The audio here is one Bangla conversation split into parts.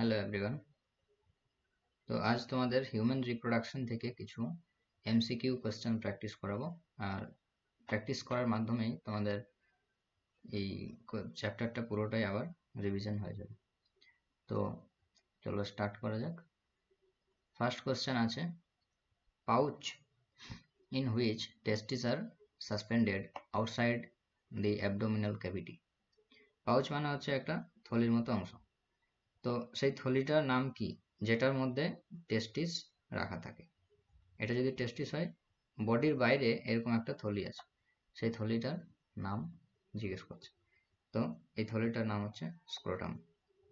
Hello everyone. তো আজ তোমাদের হিউম্যান রিপ্রোডাকশন থেকে কিছু এমসিকিউ কোশ্চেন প্র্যাকটিস করাবো, আর প্র্যাকটিস করার মাধ্যমেই তোমাদের এই চ্যাপ্টারটা পুরোটাই আবার রিভিশন হয়ে যাবে। তো চলো স্টার্ট করা যাক। ফার্স্ট কোশ্চেন আছে, pouch in which testis are suspended outside the abdominal cavity. Pouch মানে হচ্ছে একটা থলির মতো অংশ। তো সেই থলিটার নাম কি যেটার মধ্যে টেস্টিস রাখা থাকে? এটা যদি টেস্টিস হয়, বডির বাইরে এরকম একটা থলি আছে, সেই থলিটার নাম জিজ্ঞেস করছে। তো এই থলিটার নাম হচ্ছে স্ক্রোটাম।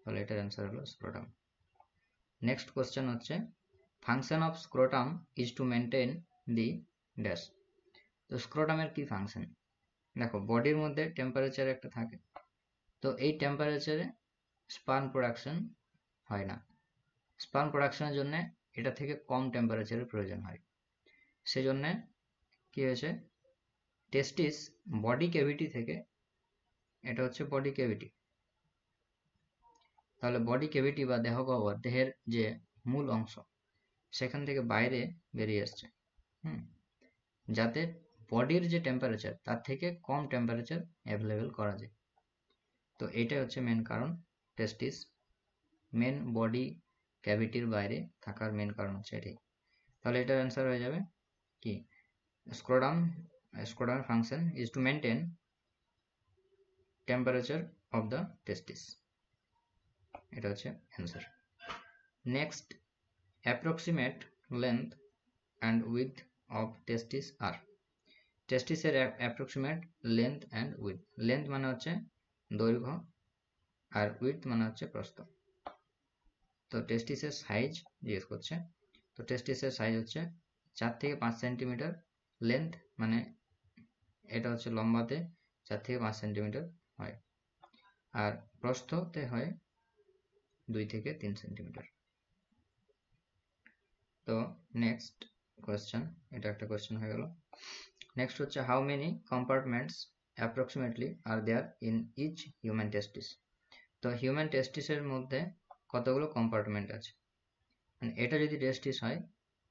তাহলে এটার অ্যান্সার হলো স্ক্রোটাম। নেক্সট কোশ্চেন হচ্ছে, function of scrotum is to maintain the dash. তো স্ক্রোটামের কি ফাংশন? দেখো, বডির মধ্যে টেম্পারেচার একটা থাকে, তো এই টেম্পারেচারে স্পার্ম প্রোডাকশন হয় না। স্পার্ম প্রোডাকশনের জন্য এটা থেকে কম টেম্পারেচারের প্রয়োজন হয়। সেজন্য কি হয়েছে, টেস্টিস বডি ক্যাভিটি থেকে, এটা হচ্ছে বডি ক্যাভিটি, তাহলে বডি ক্যাভিটি বা দেহগহ্বর, দেহের যে মূল অংশ, সেখান থেকে বাইরে বেরিয়ে আসছে, যাতে বডির যে টেম্পারেচার তার থেকে কম টেম্পারেচার অ্যাভেলেবেল করা যায়। তো এটাই হচ্ছে মেন কারণ, টেস্টিস মেন বডি ক্যাভিটির বাইরে থাকার মেন কারণ হচ্ছে এটাই। তাহলে এটার অ্যান্সার হয়ে যাবে কি, স্ক্রোটামের function is to maintain temperature of the testis. এটা হচ্ছে answer. Next, approximate length and width of testis আর। টেস্টিসের approximate length and width. Length মানে হচ্ছে দৈর্ঘ্য, আর উইথ মানে হচ্ছে প্রস্থ। তো টেস্টিসের সাইজ জিজ্ঞেস করছে। তো টেস্টিসের সাইজ হচ্ছে 4 থেকে 5 সেন্টিমিটার। লেন্থ মানে এটা হচ্ছে লম্বাতে 4 থেকে 5 সেন্টিমিটার হয়, আর প্রস্থতে হয় 2 থেকে 3 সেন্টিমিটার। তো নেক্সট কোয়েশ্চেন, এটা একটা কোয়েশ্চেন হয়ে গেল। নেক্সট হচ্ছে, how many compartments approximately are there in each human testis. তো হিউম্যান টেস্টিসের মধ্যে কতগুলো কম্পার্টমেন্ট আছে? মানে এটা যদি টেস্টিস হয়,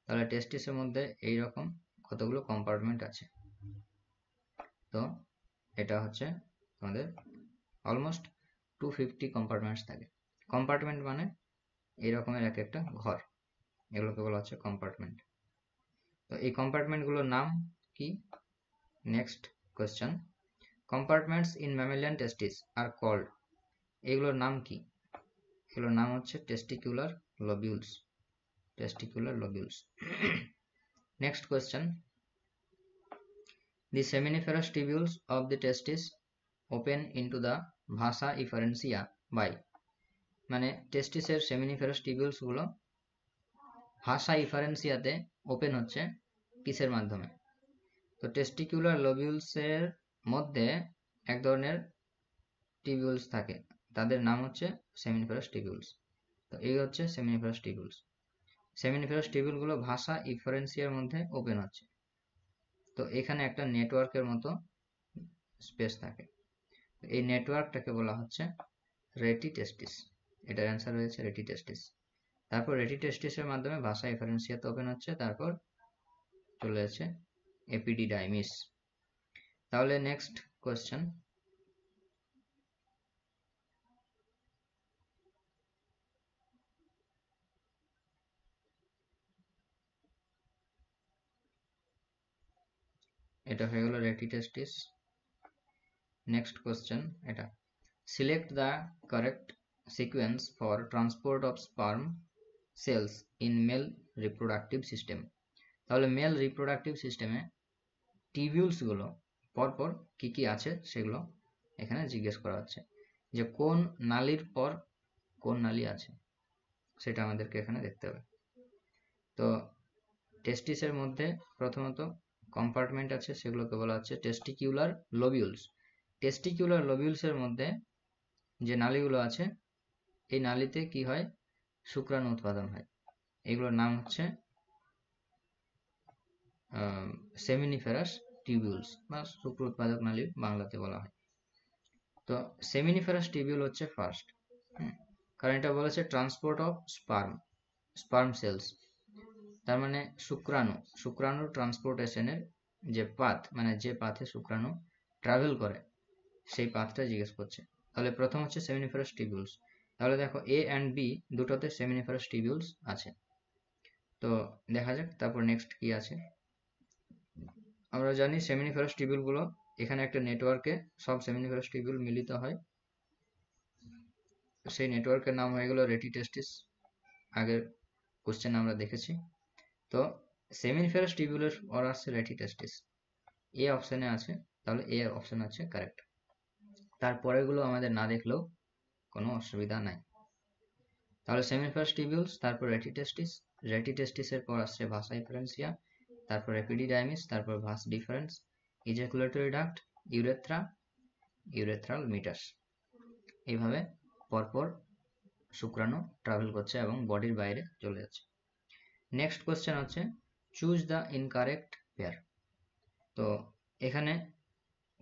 তাহলে টেস্টিসের মধ্যে এইরকম কতগুলো কম্পার্টমেন্ট আছে। তো এটা হচ্ছে আমাদের অলমোস্ট 250 কম্পার্টমেন্টস থাকে। কম্পার্টমেন্ট মানে এই রকমের এক একটা ঘর, এগুলোকে বলা হচ্ছে কম্পার্টমেন্ট। তো এই কম্পার্টমেন্টগুলোর নাম কি? Next question, compartments in mammalian testis are called. এগুলোর নাম কি? এগুলোর নাম হচ্ছে testicular lobules. Testicular lobules. Next question, the seminiferous tubules of the testis open into the vasa efferentia by। মানে টেস্টিসের সেমিনিফেরাস টিবিউলস গুলো ভাসা ইফারেন্সিয়াতে ওপেন হচ্ছে কিসের মাধ্যমে? তো টেস্টিকুলার লবিউলসের মধ্যে এক ধরনের টিবিউলস থাকে, তাদের নাম হচ্ছে সেমিনিফেরাস টিবিউলস। তো এই হচ্ছে সেমিনিফেরাস টিবিউলস। সেমিনিফেরাস টিবিউলগুলো ভাসা ইফারেন্সিয়ার মধ্যে ওপেন হচ্ছে। তো এখানে একটা নেটওয়ার্কের মতো স্পেস থাকে, এই নেটওয়ার্কটাকে বলা হচ্ছে রেটি টেস্টিস। এটার অ্যান্সার হয়েছে রেটি টেস্টিস। তারপর রেটি টেস্টিসের মাধ্যমে ভাসা ইফারেন্সিয়াতে ওপেন হচ্ছে, তারপর চলে যাচ্ছে এপিডিডাইমিস। তাহলে নেক্সট কোয়েশ্চেন, এটা হয়ে গেল রেটি টেস্টিস। নেক্সট কোয়েশ্চেন, এটা, select the correct sequence for transport of sperm cells in male reproductive system. তাহলে মেল রিপ্রোডাক্টিভ সিস্টেমে টিবিউলসগুলো পরপর কি কি আছে সেগুলো এখানে জিজ্ঞেস করা হচ্ছে, যে কোন নালীর পর কোন নালী আছে সেটা আমাদেরকে এখানে দেখতে হবে। তো টেস্টিসের মধ্যে প্রথমত কম্পার্টমেন্ট আছে, সেগুলোকে বলা হচ্ছে টেস্টিকিউলার লবিউলস। টেস্টিকিউলার লবিউলসের মধ্যে যে নালীগুলো আছে, এই নালীতে কি হয়, শুক্রাণু উৎপাদন হয়। এগুলোর নাম হচ্ছে সেমিনিফেরাস টিবিউলস বা শুক্র উৎপাদক নালী বাংলাতে বলা হয়। তো সেমিনিফেরাস টিবিউল হচ্ছে ফার্স্ট। কারণ এটা বলেছে ট্রান্সপোর্ট অফ স্পার্ম সেলস, তার মানে শুক্রাণুর ট্রান্সপোর্টেশনের যে পাথ, মানে যে পাথে শুক্রাণু ট্রাভেল করে সেই পাথটা জিজ্ঞেস করছে। তাহলে প্রথম হচ্ছে সেমিনিফারাস টিবিউলস। তাহলে দেখো এ অ্যান্ড বি দুটোতে সেমিনিফারাস টিবিউলস আছে। তো দেখা যাক তারপর নেক্সট কি আছে। আমরা জানি সেমিনিফারাস টিবিউল গুলো এখানে একটা নেটওয়ার্কে সব সেমিনিফারাস টিবিউল মিলিত হয়, সেই নেটওয়ার্কের নাম হয়ে গেল রেটিটেস্টিস, আগের কোশ্চেন আমরা দেখেছি। তো সেমিনিফারাস টিবিউলের অর আসছে রেটিটেস্টিস, এ অপশনে আছে, তাহলে এ অপশন আছে কারেক্ট। তারপরেগুলো আমাদের না দেখলেও কোনো অসুবিধা নাই। তাহলে সেমিনিফারাস টিবিউলস, তারপর রেটিটেস্টিসের পর আসছে ভাসা ইফারেন্সিয়া, তারপর এপিডিডাইমিস, তারপর vas difference, ejaculatory duct, urethral মিটাস। এইভাবে পরপর শুক্রাণু ট্রাভেল করছে এবং বডির বাইরে চলে যাচ্ছে। নেক্সট কোশ্চেন হচ্ছে চুজ দ্য ইনকারেক্ট পেয়ার। তো এখানে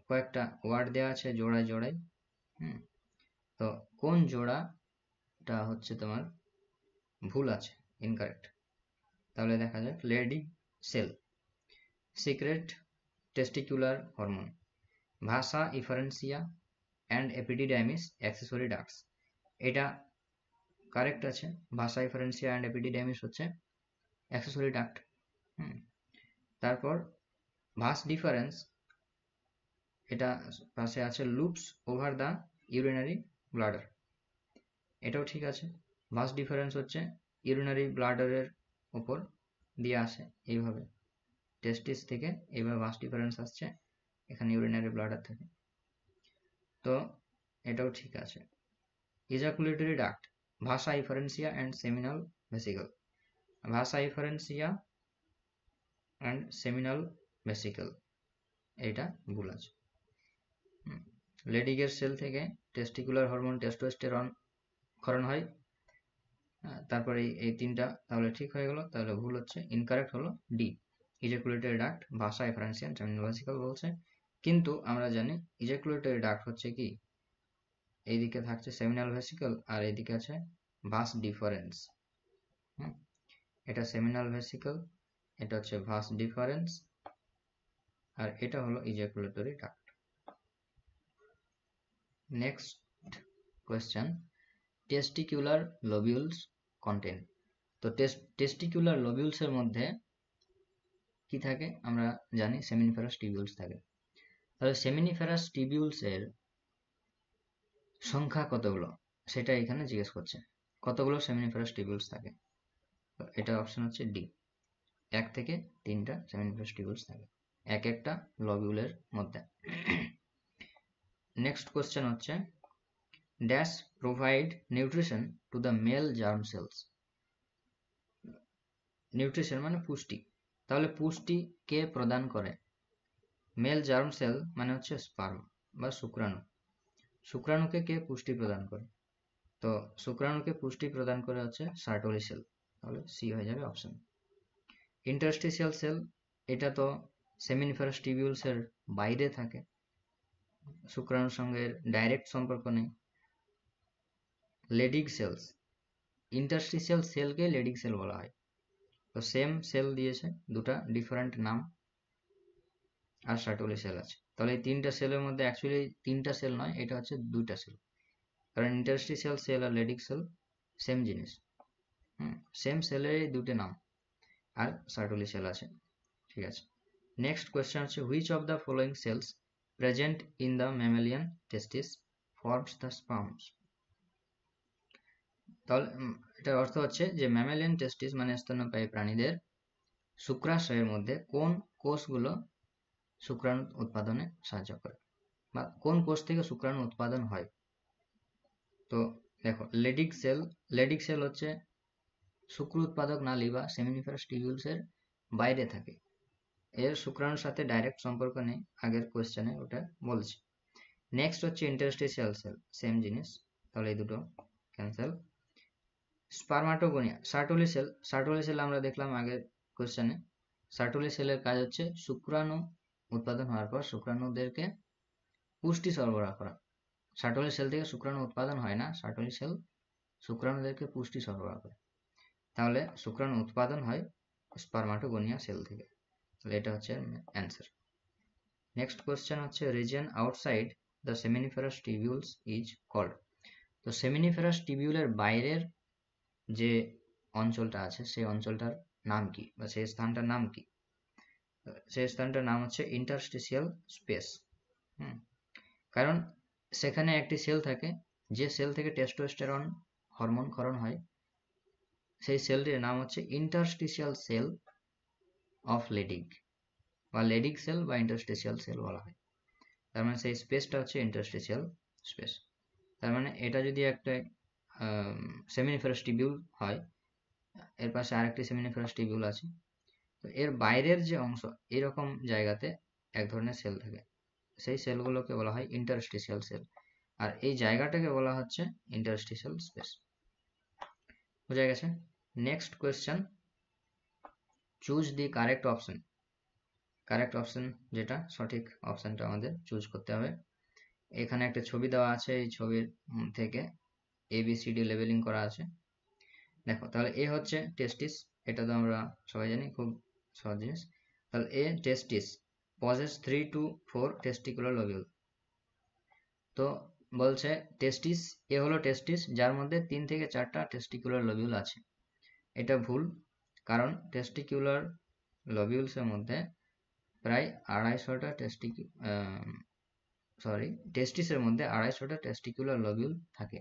কয়েকটা ওয়ার্ড দেওয়া আছে জোড়ায়। তো কোন জোড়াটা হচ্ছে তোমার ভুল আছে, ইনকারেক্ট? তাহলে দেখা যাক, Leydig cell, secrete testicular hormone, vasa efferentia and epididymis accessory ducts. এটা কারেক্ট আছে, ভাসা ইফারেন্সিয়া অ্যান্ড এপিডিডাইমিস হচ্ছে অ্যাক্সেসরি ডাক্ট। তারপর ভাস ডিফারেন্স, এটা পাশে আছে loops over the urinary bladder, এটাও ঠিক আছে। ভাস ডিফারেন্স হচ্ছে ইউরিনারি ব্লাডারের উপর দিয়ে আসে, এইভাবে টেস্টিস থেকে এইভাবে ভাস ডিফারেন্স আসছে এখানে ইউরিনারি ব্লাডার থেকে, তো এটাও ঠিক আছে। ইজাকুলেটরি ডাক্ট, ভাসা ইফারেন্সিয়া অ্যান্ড সেমিনাল ভেসিকল, ভাসা ইফারেন্সিয়া অ্যান্ড সেমিনাল ভেসিকল, এটা ভুল আছে। লেডিগের সেল থেকে টেস্টিকুলার হরমোন টেস্টোস্টেরন ক্ষরণ হয়, তারপরে এই তিনটা তাহলে ঠিক হয়ে গেল। তাহলে ভুল হচ্ছে, ইনকারেক্ট হলো ডি, ইজাকুলেটরি ডাক্ট, ভাসা ইফারেন্সিয়া অ্যান্ড সেমিনাল ভেসিকল বলছে। কিন্তু আমরা জানি ইজাকুলেটরি ডাক্ট হচ্ছে কি, এইদিকে থাকছে সেমিনাল ভেসিকল আর এইদিকে আছে ভাস ডিফারেন্স। এটা সেমিনাল ভেসিকল, এটা হচ্ছে ভাস ডিফারেন্স, আর এটা হলো ejaculatory duct. Next question, testicular lobules contain. তো টেস্টিকুলার লোবিউলস এর মধ্যে কি থাকে আমরা জানি, সেমিনিফারাস টিবিউলস থাকে। তাহলে সেমিনিফারাস টিবিউলস এর সংখ্যা কতগুলো সেটা এখানে জিজ্ঞেস করছে, কতগুলো সেমিনিফারাস টিবিউলস থাকে। তো এটা অপশন হচ্ছে ডি, 1 থেকে 3টা সেমিনিফারাস টিবিউলস থাকে এক একটা লবিউলের মধ্যে। নেক্সট কোশ্চেন হচ্ছে dash provide nutrition to the male germ cells. Nutrition মানে পুষ্টি, তাহলে পুষ্টি কে প্রদান করে? মেল জার্ম সেল মানে হচ্ছে স্পার্ম বা শুক্রাণুকে কে পুষ্টি প্রদান করে? তো শুক্রাণুকে পুষ্টি প্রদান করে হচ্ছে সার্টোলি সেল, তাহলে সি হয়ে যাবে অপশন। ইন্টারস্টিশিয়াল সেল, এটা তো সেমিনিফারাস টিবিউলস এর বাইরে থাকে, শুক্রাণুর সঙ্গে ডাইরেক্ট সম্পর্ক নেই। লেডিগ সেলস, ইন্টারস্টিশিয়াল সেলকে লেডিগ সেল বলা হয়, তো সেম সেল দিয়েছে, দুটা ডিফারেন্ট নাম, আর সার্টোলি সেল আছে। তাহলে এই তিনটা সেলের মধ্যে অ্যাকচুয়ালি তিনটা সেল নয়, এটা হচ্ছে দুইটা সেল, কারণ ইন্টারস্টিশিয়াল সেল আর লেডিগ সেল সেম জিনিস, সেম সেলের দুটো নাম, আর সার্টোলি সেল আছে, ঠিক আছে। নেক্সট কোয়েশ্চেন হচ্ছে which of the following cells present in the mammalian testis forms the sperms. তাহলে এটার অর্থ হচ্ছে যে ম্যামালিয়ান টেস্টিস মানে স্তন্যপায়ী প্রাণীদের শুক্রাশয়ের মধ্যে কোন কোষগুলো শুক্রাণু উৎপাদনে সাহায্য করে, বা কোন কোষ থেকে শুক্রাণু উৎপাদন হয়। তো দেখো, লেডিক সেল হচ্ছে শুক্র উৎপাদক নালী বা সেমিনিফারাস টিবিউলস এর বাইরে থাকে, এর শুক্রাণুর সাথে ডাইরেক্ট সম্পর্ক নেই, আগের কোয়েশ্চেনে ওটা বলছি। নেক্সট হচ্ছে ইন্টারস্টিশিয়াল সেল, সেম জিনিস, তাহলে এই দুটো ক্যান্সেল। স্পার্মাটোগোনিয়া, সার্টোলি সেল আমরা দেখলাম আগের কোয়েশ্চেনে, সার্টোলি সেলের কাজ হচ্ছে শুক্রাণু উৎপাদন হওয়ার পর শুক্রাণুদেরকে পুষ্টি সরবরাহ করা। সার্টোলি সেল থেকে শুক্রাণু উৎপাদন হয় না, সার্টোলি সেল শুক্রাণুদেরকে পুষ্টি সরবরাহ করে। তাহলে শুক্রাণু উৎপাদন হয় স্পার্মাটোগোনিয়া সেল থেকে। তাহলে এটা হচ্ছে অ্যান্সার। নেক্সট কোয়েশ্চেন হচ্ছে region outside the seminiferous tubules is called. তো সেমিনিফেরাস টিবিউলের বাইরের যে অঞ্চলটা আছে সেই অঞ্চলটার নাম কি, বা সেই স্থানটার নাম কি? সেই স্থানটার নাম হচ্ছে ইন্টারস্টিশিয়াল স্পেস। কারণ সেখানে একটি সেল থাকে, যে সেল থেকে টেস্টোস্টেরন হরমোন ক্ষরণ হয়, সেই সেলটির নাম হচ্ছে ইন্টারস্টিশিয়াল সেল অফ লেডিগ, বা লেডিগ সেল বা ইন্টারস্টিশিয়াল সেল বলা হয়। তার মানে সেই স্পেসটা হচ্ছে ইন্টারস্টিশিয়াল স্পেস। তার মানে এটা যদি একটা সেমিনিফেরাস টিবিউল হয়, এর পাশে আরেকটি সেমিনিফেরাস টিবিউল আছে, তো এর বাইরের যে অংশ এরকম জায়গাতে এক ধরনের সেল থাকে, সেই সেলগুলোকে বলা হয় ইন্টারস্টিশিয়াল সেল, আর এই জায়গাটাকে বলা হচ্ছে ইন্টারস্টিশিয়াল স্পেস। বোঝা গেছে? Next question, choose the correct option. Correct option যেটা, সঠিক অপশনটা আমাদের চুজ করতে হবে। এখানে একটা ছবি দেওয়া আছে, এই ছবির থেকে ABCD লেবেলিং করা আছে। দেখো, তাহলে এ হচ্ছে টেস্টিস, এটা তো আমরা সবাই জানি, খুব সহজ জিনিস। তাহলে এ টেস্টিস পজেস 3 to 4 টেস্টিকুলার লোবিউল। তো বলছে টেস্টিস, এ হলো টেস্টিস যার মধ্যে 3 থেকে 4টা টেস্টিকুলার লোবিউল আছে। এটা ভুল, কারণ টেস্টিকুলার লোবিউলসের মধ্যে প্রায় 250টা টেস্টিসের মধ্যে 250টা টেস্টিকুলার লোবিউল থাকে,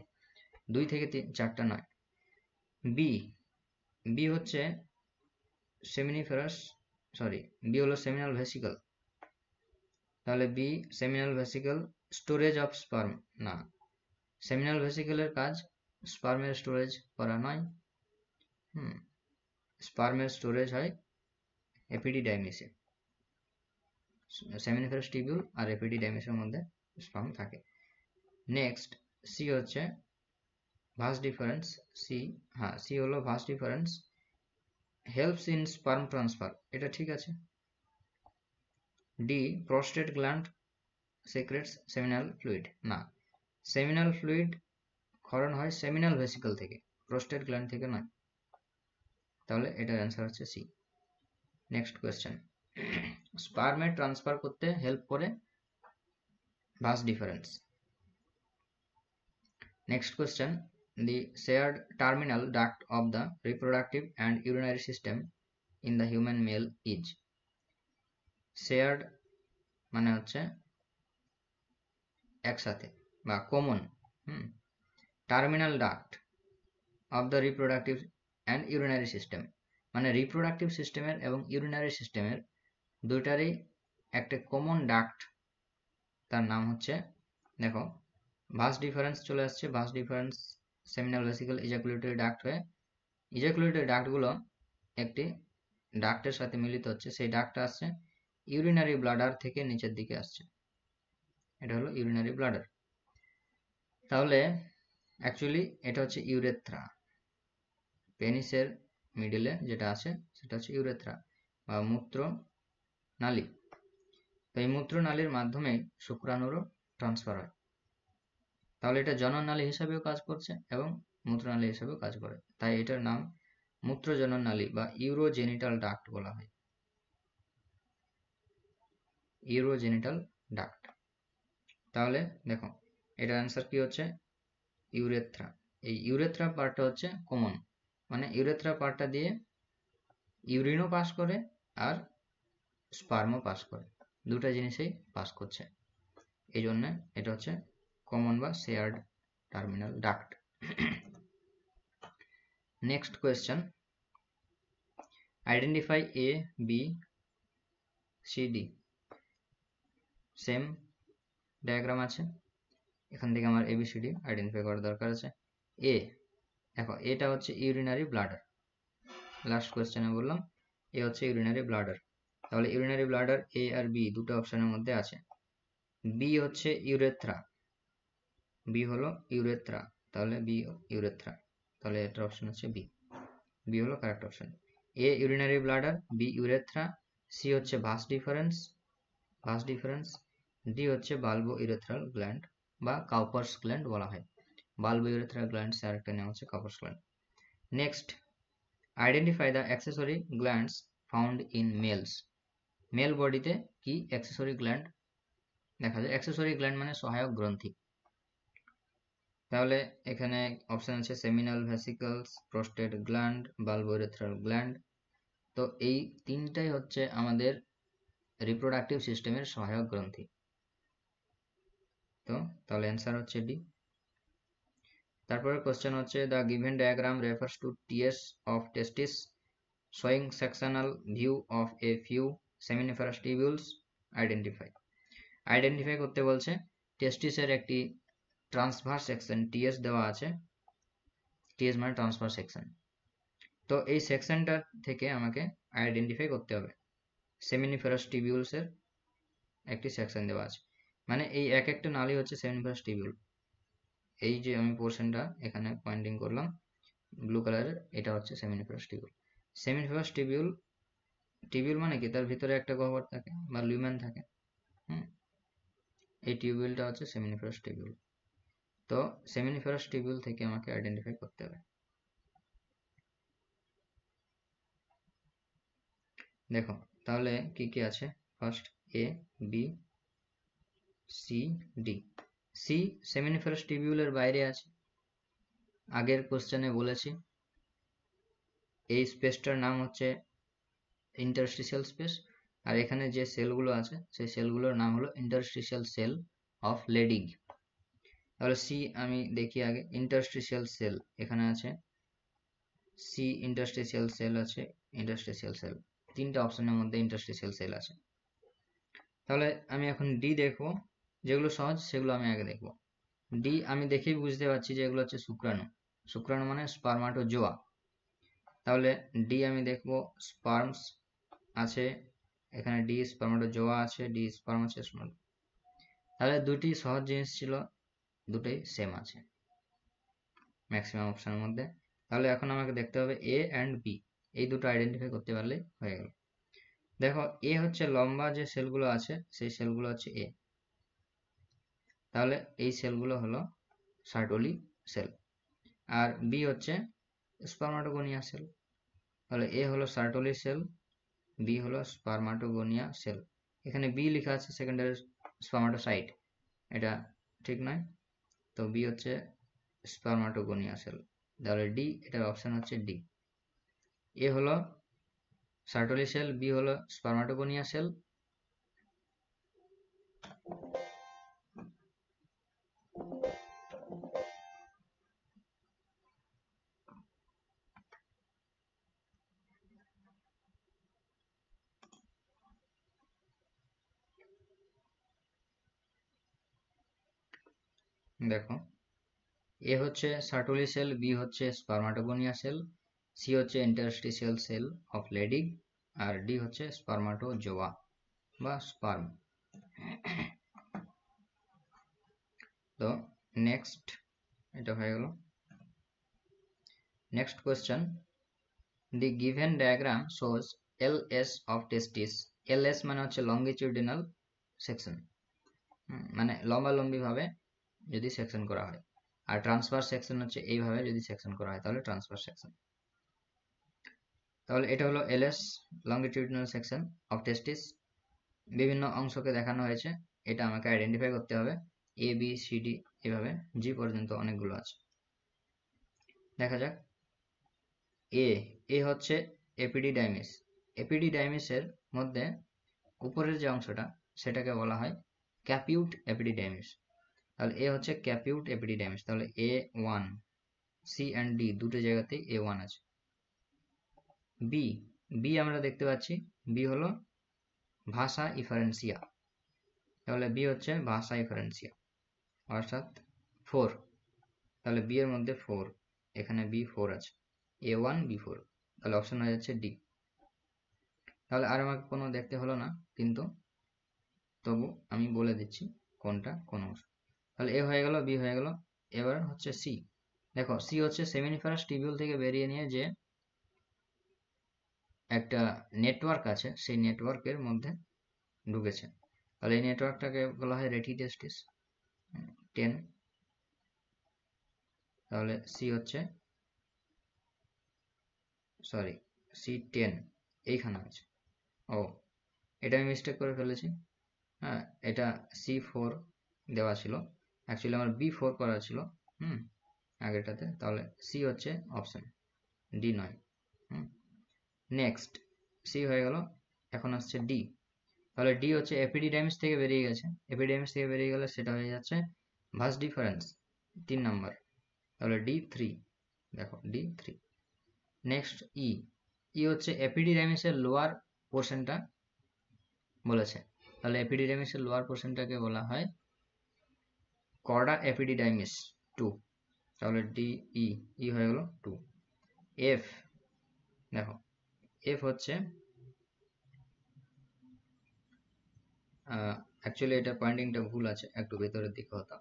2 থেকে 4টা নয়। বি হচ্ছে বি হলো সেমিনাল ভেসিকল। তাহলে B seminal vesicle storage of sperm, না, সেমিনাল ভেসিকলের কাজ স্পার্মের স্টোরেজ করা নয়। স্পার্মের স্টোরেজ হয় এপিডিডাইমিসে। সেমিনিফেরাস টিবিউল আর এপিডিডাইমিসের মধ্যে স্পার্ম থাকে। নেক্সট সি হচ্ছে ভাস ডিফারেন্স। সি হলো vas deferens helps in sperm transfer, এটা ঠিক আছে। D prostate gland secretes seminal fluid, না, সেমিনাল ফ্লুইড ক্ষরণ হয় সেমিনাল ভেসিকল থেকে, প্রস্টেট গ্ল্যান্ড থেকে নয়। তাহলে এটার অ্যান্সার হচ্ছে সি। নেক্সট কোয়েশ্চেন, স্পার্মে ট্রান্সফার করতে হেল্প করে vas deferens. Next question, the shared terminal duct of the reproductive and urinary system in the human male is। shared মানে হচ্ছে একসাথে বা common. Terminal duct of the reproductive and urinary system মানে রিপ্রোডাক্টিভ সিস্টেমের এবং ইউরিনারি সিস্টেমের দুইটারই একটা কমন ডাক্ট, তার নাম হচ্ছে, দেখো ভাস ডিফারেন্স চলে আসছে, vas deferens seminal vesicle ejaculatory duct হয়ে ইজাকুলেটরি ডাক্টগুলো একটি ডাক্টের সাথে মিলিত হচ্ছে, সেই ডাক্টটা আসছে ইউরিনারি ব্লাডার থেকে নিচের দিকে আসছে, এটা হলো ইউরিনারি ব্লাডার। তাহলে অ্যাকচুয়ালি এটা হচ্ছে ইউরেথ্রা, পেনিসের মিডিলে যেটা আছে সেটা হচ্ছে ইউরেথ্রা বা মূত্র নালী। তো এই মূত্র নালীর মাধ্যমে শুক্রাণুরও ট্রান্সফার হয়। তাহলে এটা জননালী হিসাবেও কাজ করছে এবং মূত্রনালী হিসাবেও কাজ করে, তাই এটার নাম মূত্রজননালী বা ইউরোজেনিটাল ডাক্ট বলা হয়, ইউরোজেনিটাল ডাক্ট। তাহলে দেখো এটার অ্যান্সার কি হচ্ছে ইউরেথ্রা। এই ইউরেথ্রা পার্টটা হচ্ছে কমন, মানে ইউরেথ্রা পার্টটা দিয়ে ইউরিনও পাস করে আর স্পার্মও পাস করে, দুটা জিনিসই পাস করছে, এই জন্য এটা হচ্ছে কমন বা shared terminal duct. Next question, identify A B C D. Same diagram আছে, এখান থেকে আমার ABCD আইডেন্টিফাই করার দরকার আছে। এ দেখো, এটা হচ্ছে ইউরিনারি ব্লাডার, লাস্ট কোয়েশ্চেনে বললাম এ হচ্ছে ইউরিনারি ব্লাডার। তাহলে ইউরিনারি ব্লাডার এ আর বি দুটো অপশনের মধ্যে আছে। বি হচ্ছে ইউরেথ্রা, বি হলো ইউরেথ্রা, তাহলে বি ইউরেথ্রা, তাহলে এটার অপশন হচ্ছে বি, বি হলো correct option. A urinary bladder, B urethra, C হচ্ছে ভাস ডিফারেন্স, ডি হচ্ছে বাল্বো ইউরেথ্রাল গ্ল্যান্ড বা কাউপার্স গ্ল্যান্ড বলা হয়। বাল্বোইরেথ্রাল গ্ল্যান্ডস আর একটা নাম হচ্ছে Cowper's gland. Next, identify the accessory glands found in males. Male বডিতে কি অ্যাক্সেসরি গ্ল্যান্ড দেখা যায়? অ্যাক্সেসরি গ্ল্যান্ড মানে সহায়ক গ্রন্থি। তাহলে এখানে অপশন আছে seminal vesicles, prostate gland, bulbourethral gland. তো এই তিনটাই হচ্ছে আমাদের রিপ্রোডাক্টিভ সিস্টেমের সহায়ক গ্রন্থি। তো তাহলে অ্যান্সার হচ্ছে ডি। তারপরে কোশ্চেন হচ্ছে the given diagram refers to TS of testis showing sectional view of a few seminiferous tubules, identify. Identify করতে বলছে টেস্টিসের একটি ট্রান্সভার্স সেকশন টিএস দেওয়া আছে, টিএস মানে ট্রান্সভার্স সেকশন। তো এই সেকশনটা থেকে আমাকে আইডেন্টিফাই করতে হবে সেমিনিফারাস টিবিউলসের একটি সেকশন দেওয়া আছে, মানে এই এক একটা নালী হচ্ছে সেমিনিফারাস টিবিউল। এই যে আমি পোর্শনটা এখানে পয়েন্টিং করলাম ব্লু কালারের, এটা হচ্ছে সেমিনিফারাস টিবিউল। সেমিনিফারাস টিবিউল, টিবিউল মানে কি তার ভিতরে একটা গহ্বর থাকে বা লিউমেন থাকে। এই টিবিউলটা হচ্ছে সেমিনিফারাস টিবিউল। তো সেমিনিফারাস টিবিউল থেকে আমাকে আইডেন্টিফাই করতে হবে। দেখো তাহলে কি কি আছে, ফার্স্ট এ, বি, সি, ডি। সি সেমিনিফারাস টিবিউলের বাইরে আছে, আগের কোশ্চেনে বলেছি। এই স্পেসটার নাম হচ্ছে ইন্টারস্টিশিয়াল স্পেস, আর এখানে যে সেলগুলো আছে সেই সেলগুলোর নাম হলো ইন্টারস্টিশিয়াল সেল অফ লেডিগ। তাহলে সি আমি দেখি আগে, ইন্টারস্টিশিয়াল সেল এখানে আছে, সি ইন্টারস্টিশিয়াল সেল আছে, ইন্টারস্টিশিয়াল সেল তিনটা অপশনের মধ্যে ইন্টারস্টিশিয়াল সেল আছে। তাহলে আমি এখন ডি দেখবো, যেগুলো সহজ সেগুলো আমি আগে দেখবো। ডি আমি দেখেই বুঝতে পারছি যে এগুলো হচ্ছে শুক্রাণু। শুক্রাণু মানে স্পার্মাটোজোয়া। তাহলে ডি আমি দেখবো স্পার্মস আছে এখানে, ডি স্পার্মাটোজোয়া আছে, ডি স্পার্ম আছে, তাহলে দুটি সহজ জিনিস ছিল, দুটোই সেম আছে ম্যাক্সিমাম অপশনের মধ্যে। তাহলে এখন আমাকে দেখতে হবে এ অ্যান্ড বি, এই দুটো আইডেন্টিফাই করতে পারলেই হয়ে গেল। দেখো এ হচ্ছে লম্বা যে সেলগুলো আছে সেই সেলগুলো হচ্ছে এ, তাহলে এই সেলগুলো হলো সার্টোলি সেল। আর বি হচ্ছে স্পার্মাটোগোনিয়া সেল, তাহলে এ হলো সার্টোলি সেল, বি হলো স্পার্মাটোগোনিয়া সেল। এখানে বি লেখা আছে সেকেন্ডারি স্পার্মাটোসাইট, এটা ঠিক নয়, তো বি হচ্ছে স্পার্মাটোগোনিয়া সেল। তাহলে ডি, এটার অপশন হচ্ছে ডি। এ হলো সার্টোলি সেল, বি হলো স্পার্মাটোগোনিয়া সেল। দেখো এ হচ্ছে সার্টোলি সেল, বি হচ্ছে স্পার্মাটোগোনিয়া সেল, সি হচ্ছে ইন্টারস্টিশিয়াল সেল অফ লেডিগ, আর ডি হচ্ছে স্পার্মাটোজোয়া বা স্পার্ম। তো নেক্সট এটা হয়ে গেল। Next question, the given diagram shows LS of testis. LS মানে হচ্ছে লঙ্গিটিউডিনাল সেকশন, মানে লম্বালম্বি ভাবে যদি সেকশন করা হয়, আর ট্রান্সফার সেকশন হচ্ছে এইভাবে যদি সেকশন করা হয় তাহলে ট্রান্সফার সেকশন। তাহলে এটা হলো এলএস, লঙ্গিটিউডিনাল সেকশন অফ টেস্টিস। বিভিন্ন অংশকে দেখানো হয়েছে, এটা আমাকে আইডেন্টিফাই করতে হবে। এ বি সি ডি এভাবে জি পর্যন্ত অনেকগুলো আছে। দেখা যাক। এ হচ্ছে এপিডিডাইমিস। এপিডিডাইমিসের মধ্যে উপরের যে অংশটা সেটাকে বলা হয় ক্যাপিউট এপিডিডাইমিস। তাহলে এ হচ্ছে ক্যাপিউট এপিডিডাইমিস, তাহলে এ ওয়ান, সি অ্যান্ড ডি দুটো জায়গাতেই এ ওয়ান আছে। বি, বি আমরা দেখতে পাচ্ছি বি হলো ভাসা ইফারেন্সিয়া, তাহলে বি হচ্ছে ভাসা ইফারেন্সিয়া অর্থাৎ 4, তাহলে বি এর মধ্যে 4, এখানে বি 4 আছে, এ ওয়ান বি 4, তাহলে অপশন হয়ে যাচ্ছে ডি। তাহলে আর আমাকে কোনো দেখতে হলো না, কিন্তু তবু আমি বলে দিচ্ছি কোনটা কোন অংশ। তাহলে এ হয়ে গেল, বি হয়ে গেল, এবার হচ্ছে সি। দেখো সি হচ্ছে সেমিনিফারাস টিবিউল থেকে বেরিয়ে নিয়ে যে একটা নেটওয়ার্ক আছে সেই নেটওয়ার্কের মধ্যে ঢুকেছে, তাহলে এই নেটওয়ার্কটাকে বলা হয় রেটিটেস্টিস 10। তাহলে সি হচ্ছে, সরি, C10 এইখানে আছে। ও, এটা আমি মিস্টেক করে ফেলেছি। হ্যাঁ, এটা C4 দেওয়া ছিল, অ্যাকচুয়ালি আমার B4 করা ছিল আগেরটাতে। তাহলে সি হচ্ছে অপশন, ডি নয়। নেক্সট, সি হয়ে গেল, এখন আসছে ডি। তাহলে ডি হচ্ছে এপিডিডাইমিস থেকে বেরিয়ে গেছে, এপিডিডাইমিস থেকে বেরিয়ে গেলে সেটা হয়ে যাচ্ছে ভাস ডিফারেন্স, 3 নাম্বার। তাহলে D3, দেখো D3। নেক্সট ই, ই হচ্ছে এপিডিডাইমিসের লোয়ার পোর্শনটা বলেছে, তাহলে এপিডিডাইমিসের লোয়ার পোর্শনটাকে বলা হয় কর্ডা এপিডিডাইমিস 2, তাহলে ডি ই, ই হয়ে গেল 2। এফ, দেখো এফ হচ্ছে, অ্যাকচুয়ালি এটা পয়েন্টিংটা ভুল আছে, একটু ভেতরের দিকে হতো।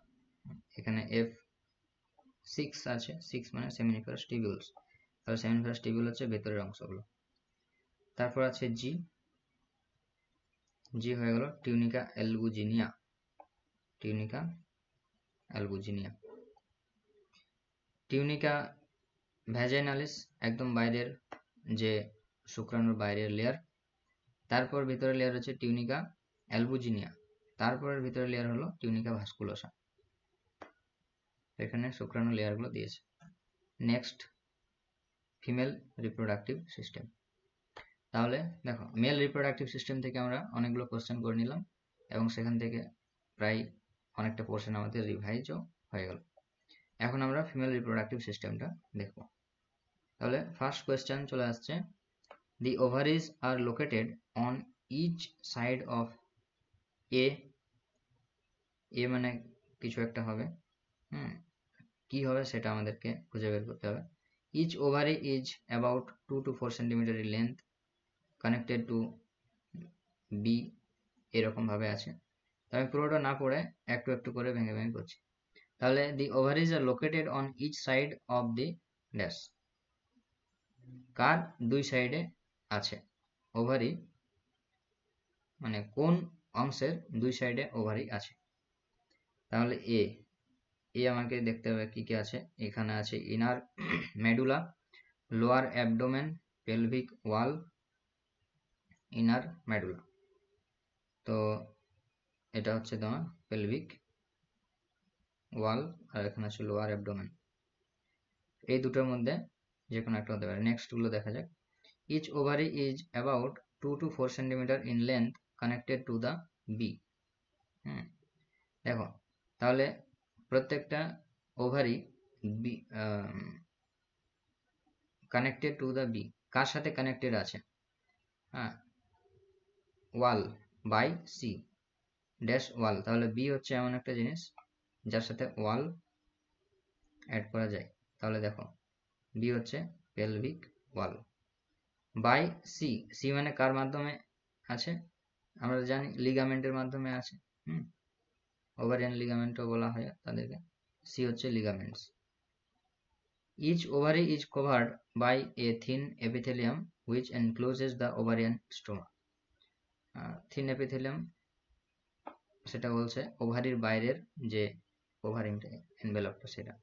এখানে F6 আছে, 6 মানে সেমিনিফারাস টিবিউলস, তাহলে সেমিনিফারাস টিবিউল হচ্ছে ভেতরের অংশগুলো। তারপর আছে জি, জি হয়ে গেল টিউনিকা অ্যালবুজিনিয়া, টিউনিকা অ্যালবুজিনিয়া। টিউনিকা ভ্যাজাইনালিস একদম বাইরের, যে শুক্রাণুর বাইরের লেয়ার। তারপর ভিতরের লেয়ার হচ্ছে টিউনিকা অ্যালবুজিনিয়া, তারপরের ভিতরের লেয়ার হলো টিউনিকা ভাস্কুলোসা। এখানে শুক্রাণু লেয়ারগুলো দিয়েছে। Next, female reproductive system. তাহলে দেখো, মেল রিপ্রোডাক্টিভ সিস্টেম থেকে আমরা অনেকগুলো কোশ্চেন করে নিলাম এবং সেখান থেকে প্রায় অনেকটা পোর্শন আমাদের রিভাইজও হয়ে গেল। এখন আমরা ফিমেল রিপ্রোডাক্টিভ সিস্টেমটা দেখব। তাহলে ফার্স্ট কোয়েশ্চেন চলে আসছে, the ovaries are located on each side of a, a মানে কিছু একটা হবে, কি হবে সেটা আমাদেরকে খুঁজে বের করতে হবে। Each ovary is about 2 to 4 centimetre in length, connected to B, এরকম ভাবে আছে। তো আমি পুরোটা না পড়ে একটু একটু করে ভেঙে ভেঙে করছি। তাহলে the ovaries are located on each side of the dash, কার দুই সাইডে আছে ওভারি, মানে কোন অংশের দুই সাইডে ওভারি আছে। তাহলে এ, এ আমাকে দেখতে হবে কি কি আছে। এখানে আছে inner medulla, lower abdomen, pelvic wall, inner medulla. তো এটা হচ্ছে তোমার পেলভিক ওয়াল, আর এখানে আছে লোয়ার অ্যাবডোমেন। এই দুটোর মধ্যে যে কোনো একটা হতে পারে। নেক্সট গুলো দেখা যাক। Each ovary is about 2 to 4 centimetre in length, connected to the B. দেখো, তাহলে প্রত্যেকটা ovary B, connected to the B, কার সাথে কানেক্টেড আছে? Wall by C dash wall. তাহলে বি হচ্ছে এমন একটা জিনিস যার সাথে ওয়াল অ্যাড করা যায়। তাহলে দেখো, বি হচ্ছে pelvic wall by C, C মানে কার মাধ্যমে আছে? আমরা জানি লিগামেন্টের মাধ্যমে আছে, ওভারিয়ান লিগামেন্টও বলা হয় তাদেরকে। সি হচ্ছে ligaments. Each ovary is covered by a thin epithelium which encloses the ovarian stroma. Thin epithelium সেটা বলছে ওভারির বাইরের যে ওভারিংটা এনভেলপটা সেটা।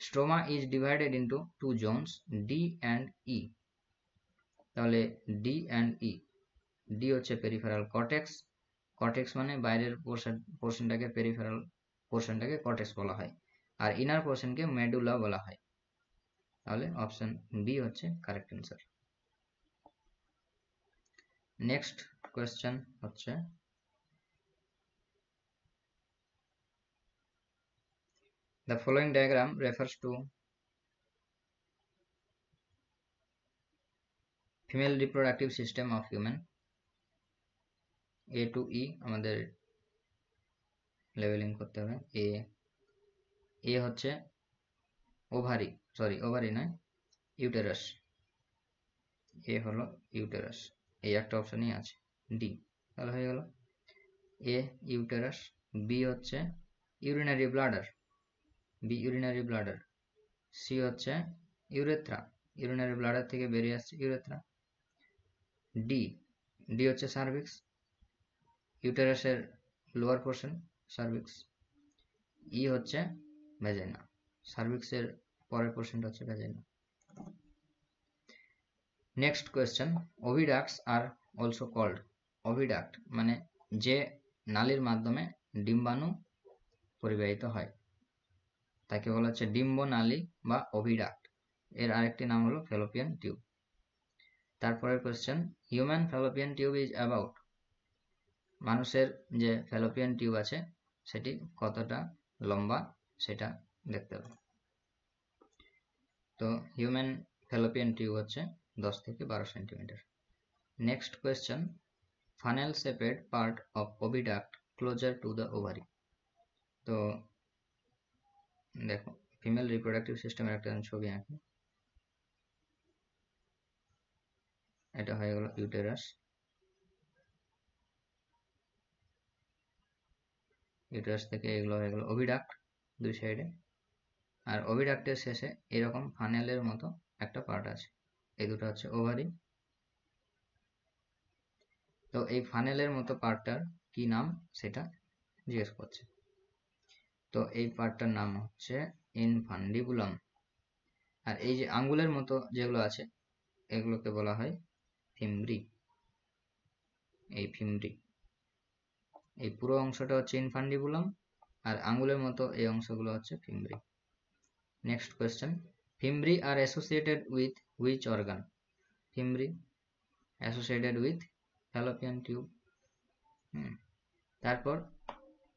Stroma is divided into 2 zones, D and E. তাহলে ডি অ্যান্ড ই, ডি হচ্ছে পেরিফেরাল কর্টেক্স, কর্টেক্স মানে বাইরের পোর্শনটাকে, পেরিফেরাল পোর্শনটাকে কর্টেক্স বলা হয়, আর ইনার পোর্শনকে মেডুলা বলা হয়। তাহলে অপশন বি হচ্ছে কারেক্ট অ্যান্সার। নেক্সট কোয়েশ্চেন হচ্ছে, the following diagram refers to female reproductive system of human. A to E আমাদের লেভেলিং করতে হবে। এ হচ্ছে ওভারি, সরি ওভারি নয়, ইউটেরাস। এ হলো ইউটেরাস, এই একটা অপশনই আছে, ডি। তাহলে হয়ে গেল এ ইউটেরাস, বি হচ্ছে urinary bladder, B urinary bladder, C হচ্ছে ইউরেথ্রা, ইউরিনারি ব্লাডার থেকে বেরিয়ে আসছে ইউরেথ্রা। ডি, ডি হচ্ছে সার্ভিক্স, ইউটেরাসের লোয়ার পোর্শন সার্ভিক্স। ই হচ্ছে ভ্যাজাইনা, সার্ভিক্সের পরের পোর্শনটা হচ্ছে vagina. Next question, oviducts are also called, oviduct মানে যে নালীর মাধ্যমে ডিম্বাণু পরিবাহিত হয় তাকে বলা হচ্ছে ডিম্ব নালী বা ওভিডাক্ট। এর আরেকটি নাম হলো ফ্যালোপিয়ান টিউব। তারপরের question, human Fallopian tube is about, মানুষের যে ফ্যালোপিয়ান টিউব আছে সেটি কতটা লম্বা সেটা দেখতে হবে। তো হিউম্যান ফ্যালোপিয়ান টিউব হচ্ছে 10 থেকে 12 centimetre. Next question, funnel shaped part of oviduct closer to the ovary. তো দেখো ফিমেল রিপ্রোডাক্টিভ সিস্টেমের একটা ছবি আঁকি। এটা হয়ে গেল ইউটেরাস, ইউটেরাস থেকে এগুলো হয়ে গেল ওভিডাক্ট দুই সাইডে, আর ওভিডাক্টের শেষে এরকম ফানেলের মতো একটা পার্ট আছে, এই দুটো হচ্ছে ওভারি। তো এই ফানেলের মতো পার্টটার কি নাম সেটা জিজ্ঞেস করছে। তো এই পার্টটার নাম হচ্ছে ইনফান্ডিবুলাম। আর এই যে আঙ্গুলের মতো যেগুলো আছে এগুলোকে বলা হয় ফিমব্রি। এই ফিমব্রি, এই পুরো অংশটা হচ্ছে ইনফান্ডিবুলাম, আর আঙ্গুলের মতো এই অংশগুলো হচ্ছে fimbriae. Next question, fimbriae are associated with which organ? Fimbriae associated with fallopian tube. তারপর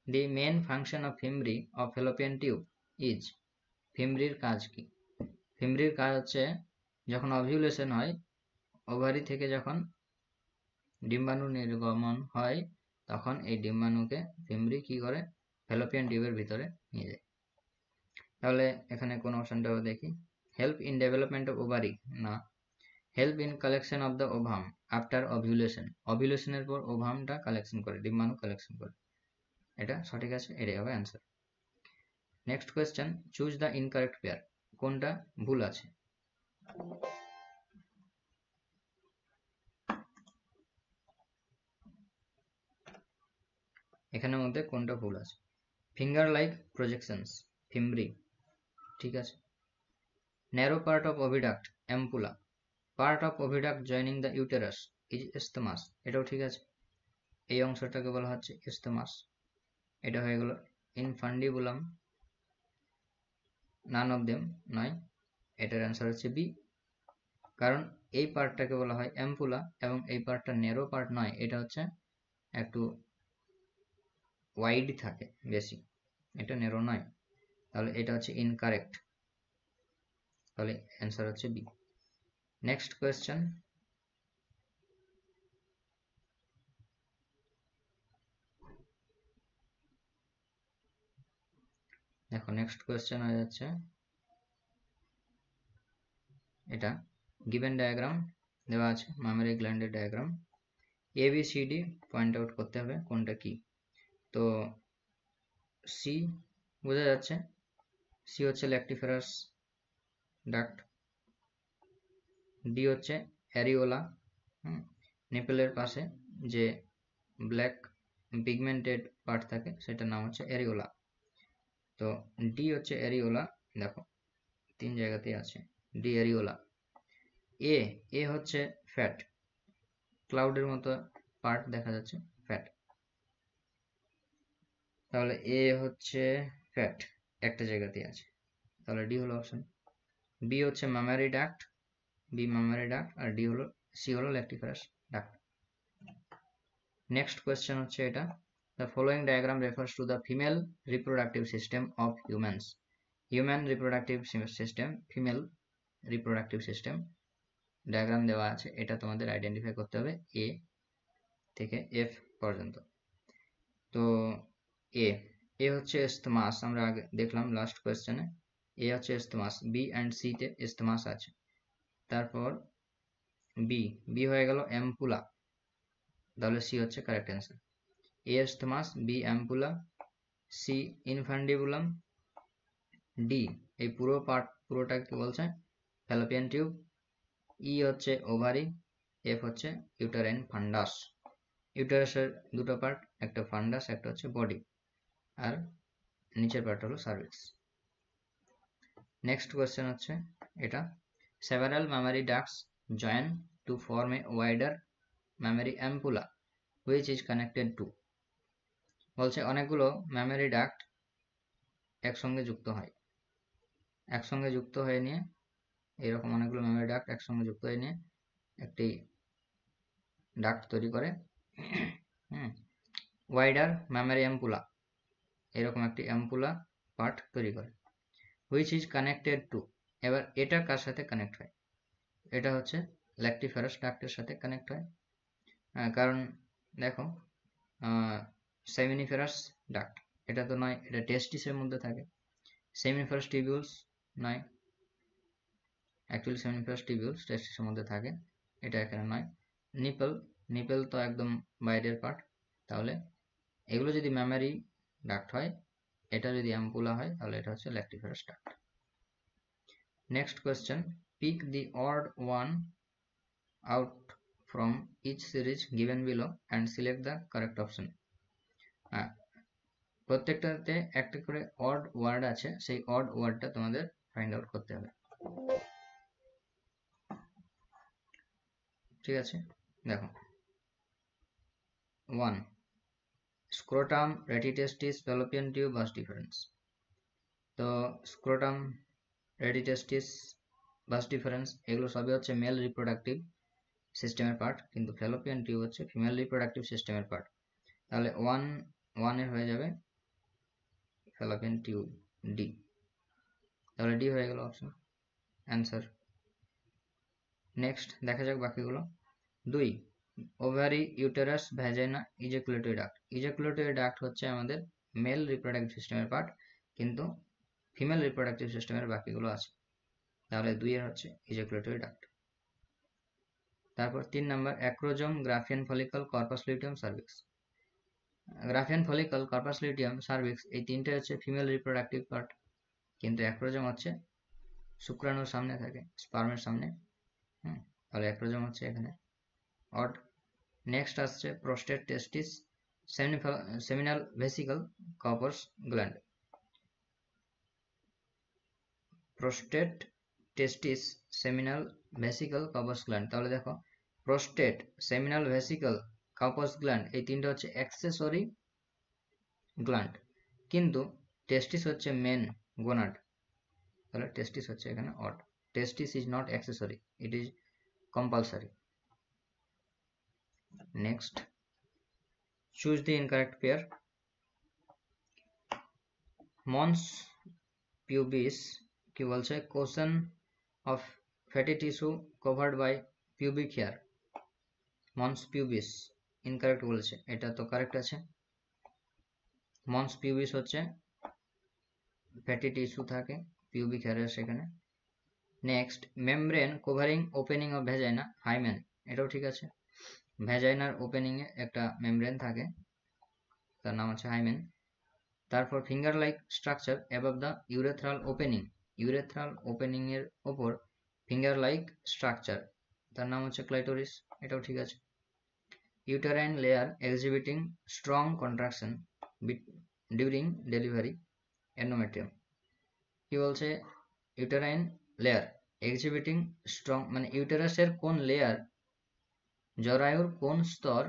the main function of fimbriae of fallopian tube is, ফিমব্রির কাজ কি? ফিমব্রির কাজ হচ্ছে যখন অভিউলেশন হয়, ওভারি থেকে যখন ডিম্বাণু নির্গমন হয় তখন এই ডিম্বাণুকে ফিমব্রি কি করে, ফ্যালোপিয়ান টিউবের ভিতরে নিয়ে যায়। তাহলে এখানে কোন অপশনটা দেখি, help in development of ovary না, help in collection of the ovum after ovulation, অভিউলেশনের পর ওভামটা কালেকশন করে, ডিম্বাণু কালেকশন করে, এটা সঠিক আছে, এটাই হবে answer. Next question, choose the incorrect pair, কোনটা ভুল আছে? এখানের মধ্যে কোনটা ভুল আছে? ফিঙ্গার লাইক প্রজেকশনস, ফিমব্রি, ঠিক আছে। Narrow part of oviduct, ampulla, part of oviduct joining the uterus is isthmus, এটাও ঠিক আছে, এই অংশটাকে বলা হচ্ছে ইসথমাস। এটা হয়ে গেল ইনফান্ডিবুলাম, নান অফ দেম নয়, এটার অ্যান্সার হচ্ছে বি, কারণ এই পার্টটাকে বলা হয় অ্যাম্পুলা এবং এই পার্টটা ন্যারো পার্ট নয়, এটা হচ্ছে একটু ওয়াইড থাকে বেশি, এটা ন্যারো নয়, তাহলে এটা হচ্ছে ইনকারেক্ট, তাহলে অ্যান্সার হচ্ছে বি। নেক্সট কোয়েশ্চেন, দেখো নেক্সট কোয়েশ্চেন হয়ে যাচ্ছে এটা, গিভেন ডায়াগ্রাম দেওয়া আছে, মামারি গ্ল্যান্ডের ডায়াগ্রাম, ABCD পয়েন্ট আউট করতে হবে কোনটা কি। তো সি বোঝা যাচ্ছে, সি হচ্ছে ল্যাক্টিফেরাস ডাক্ট, ডি হচ্ছে অ্যারিওলা, নিপেলের পাশে যে ব্ল্যাক পিগমেন্টেড পার্ট থাকে সেটার নাম হচ্ছে অ্যারিওলা। তো ডি হচ্ছে অ্যারিওলা, দেখো তিন জায়গাতেই আছে ডি অ্যারিওলা। এ হচ্ছে ফ্যাট, ক্লাউডের মতো পার্ট দেখা যাচ্ছে ফ্যাট, তাহলে এ হচ্ছে ফ্যাট, একটা জায়গাতেই আছে, তাহলে ডি হলো অপশন। বি হচ্ছে মামারি ডাক্ট, বি মামারি ডাক্ট, আর ডি হলো, সি হলো ল্যাক্টিফেরাস ডাক্ট। নেক্সট কোয়েশ্চেন হচ্ছে এটা, the following diagram refers to the female reproductive system of humans, human reproductive system, female reproductive system diagram দেওয়া আছে, এটা তোমাদের আইডেন্টিফাই করতে হবে এ থেকে এফ পর্যন্ত। তো এ হচ্ছে ইসথমাস, আমরা আগে দেখলাম লাস্ট কোয়েশ্চেনে, এ হচ্ছে ইসথমাস, বি অ্যান্ড সি তে ইসথমাস আছে। তারপর বি হয়ে গেল অ্যাম্পুলা, তাহলে সি হচ্ছে correct answer. A isthmus, B ampulla, C infundibulum, D এই পুরো পার্ট পুরোটা কি বলছে ফ্যালোপিয়ান টিউব, ই হচ্ছে ওভারি, এফ হচ্ছে ইউটারাইন ফান্ডাস, ইউটারাসের দুটো পার্ট, একটা ফান্ডাস একটা হচ্ছে বডি, আর নিচের পার্ট হলো সার্ভিক্স। নেক্সট কোয়েশ্চেন হচ্ছে এটা, several mammary ducts join to form a wider mammary ampulla which is connected to, বলছে অনেকগুলো mammary duct একসঙ্গে যুক্ত হয়ে নিয়ে এরকম অনেকগুলো mammary duct একসঙ্গে যুক্ত হয়ে নিয়ে একটি ডাক্ট তৈরি করে ওয়াইডার mammary ampulla, এরকম একটি অ্যাম্পুলা পার্ট তৈরি করে, which is connected to, এবার এটা কার সাথে কানেক্ট হয়, এটা হচ্ছে ল্যাক্টিফেরাস ডাক্টের সাথে কানেক্ট হয়, কারণ দেখো সেমিনিফেরাস ডাক্ট এটা তো নয়, এটা টেস্টিসের মধ্যে থাকে, সেমিনিফেরাস টিবিউলস নয়, অ্যাকচুয়ালি সেমিনিফেরাস টিবিউলস টেস্টিসের মধ্যে থাকে, এটা এখানে নয়, নিপেল তো একদম বাইরের পার্ট, তাহলে এগুলো যদি ম্যামারি ডাক্ট হয়, এটা যদি অ্যাম্পুলা হয়, তাহলে এটা হচ্ছে lactiferous duct. Next question, pick the odd one out from each series given below and select the correct option. প্রত্যেকটাতে একটা করে অড ওয়ার্ড আছে, সেই অড ওয়ার্ডটা তোমাদের ফাইন্ড আউট করতে হবে, ঠিক আছে? দেখো 1 scrotum, rete testis, fallopian tube, vas deferens. তো স্ক্রোটাম, রেটিটেস্টিস, ভাস ডিফারেন্স এগুলো সবই হচ্ছে মেল রিপ্রোডাক্টিভ সিস্টেমের পার্ট, কিন্তু ফ্যালোপিয়ান টিউব হচ্ছে ফিমেল রিপ্রোডাক্টিভ সিস্টেমের পার্ট, তাহলে 1 এর হয়ে যাবে ফ্যালোপিয়ান টিউব, ডি, তাহলে ডি হয়ে গেল অপশন অ্যান্সার। নেক্সট দেখা যাক বাকিগুলো। 2 ovary, uterus, vagina, ejaculatory duct. Ejaculatory duct হচ্ছে আমাদের মেল রিপ্রোডাক্টিভ সিস্টেমের পার্ট, কিন্তু ফিমেল রিপ্রোডাক্টিভ সিস্টেমের বাকিগুলো আছে, তাহলে 2 এর হচ্ছে ইজাকুলেটরি ডাক্ট। তারপর 3 number, acrosome, Graafian follicle, corpus luteum, cervix. Graafian follicle, corpus luteum, cervix এই তিনটে হচ্ছে ফিমেল রিপ্রোডাক্টিভ পার্ট, কিন্তু অ্যাক্রোজম হচ্ছে শুক্রাণুর সামনে থাকে, স্পার্মের সামনে, তাহলে অ্যাক্রোজম হচ্ছে এখানে অড। নেক্সট আসছে prostate, testis, seminal vesicle, Cowper's gland. Prostate, testis, seminal vesicle, Cowper's gland, তাহলে দেখো prostate, seminal vesicle, Cowper's gland এই তিনটা হচ্ছে অ্যাক্সেসরি গ্ল্যান্ড, কিন্তু টেস্টিস হচ্ছে মেন গোনাড, তাহলে টেস্টিস হচ্ছে এখানে অড। Testis is not accessory, it is compulsory. Next, choose the incorrect pair. Mons pubis কি বলছে, cushion of fatty tissue covered by pubic hair. Mons pubis incorrect বলছে, এটা তো কারেক্ট আছে। Mons pubis হচ্ছে ফ্যাটি টিস্যু থাকে পিউবিক হেয়ারের সেখানে। Next, membrane covering opening of vagina, hymen, এটাও ঠিক আছে, ভ্যাজাইনার ওপেনিং এ একটা মেমব্রেন থাকে, তার নাম হচ্ছে হাইমেন। তারপর finger like structure above the urethral opening, urethral opening এর ওপর ফিঙ্গার লাইক স্ট্রাকচার, তার নাম হচ্ছে ক্লাইটোরিস, এটাও ঠিক আছে। Uterine layer exhibiting strong contraction during delivery, endometrium. কি বলছে, ইউটেরাইন লেয়ার এক্সিবিটিং স্ট্রং, মানে ইউটেরাসের কোন লেয়ার, জরায়ুর কোন স্তর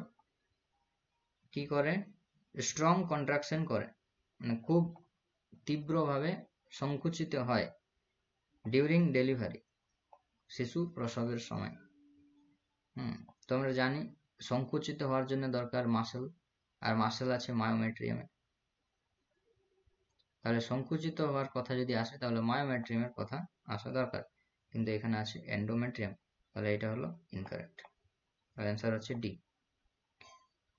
কি করে, স্ট্রং কন্ট্রাকশন করে, মানে খুব তীব্রভাবে সংকুচিত হয়, ডিউরিং ডেলিভারি, শিশু প্রসবের সময়। তো আমরা জানি সংকুচিত হওয়ার জন্য দরকার মাসেল, আর মাসেল আছে মায়োমেট্রিয়ামে, তাহলে সংকুচিত হওয়ার কথা যদি আসে তাহলে মায়োমেট্রিয়ামের কথা আসা দরকার, কিন্তু এখানে আছে এন্ডোমেট্রিয়াম, তাহলে এটা হলো ইনকারেক্ট, অ্যান্সার হচ্ছে ডি।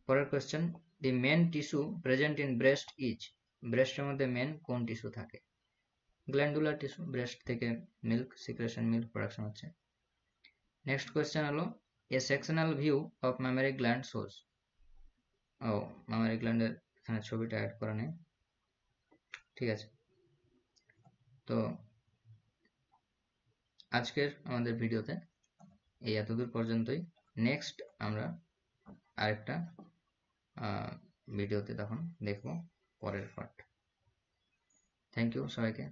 পরের question, the main tissue present in breast is, ব্রেস্টের মধ্যে মেন কোন টিস্যু থাকে, গ্ল্যান্ডুলার টিস্যু, ব্রেস্ট থেকে মিল্ক সিক্রেশন, মিল্ক প্রোডাকশন হচ্ছে। নেক্সট কোয়েশ্চেন হলো, a sectional view of mammary gland shows, ও মামারি গ্ল্যান্ডের এখানে ছবিটা অ্যাড করা নেই, ঠিক আছে। তো আজকের আমাদের ভিডিওতে এই এতদূর পর্যন্তই, নেক্সট আমরা আরেকটা ভিডিওতে তখন দেখব পরের পার্ট। থ্যাংক ইউ সবাইকে।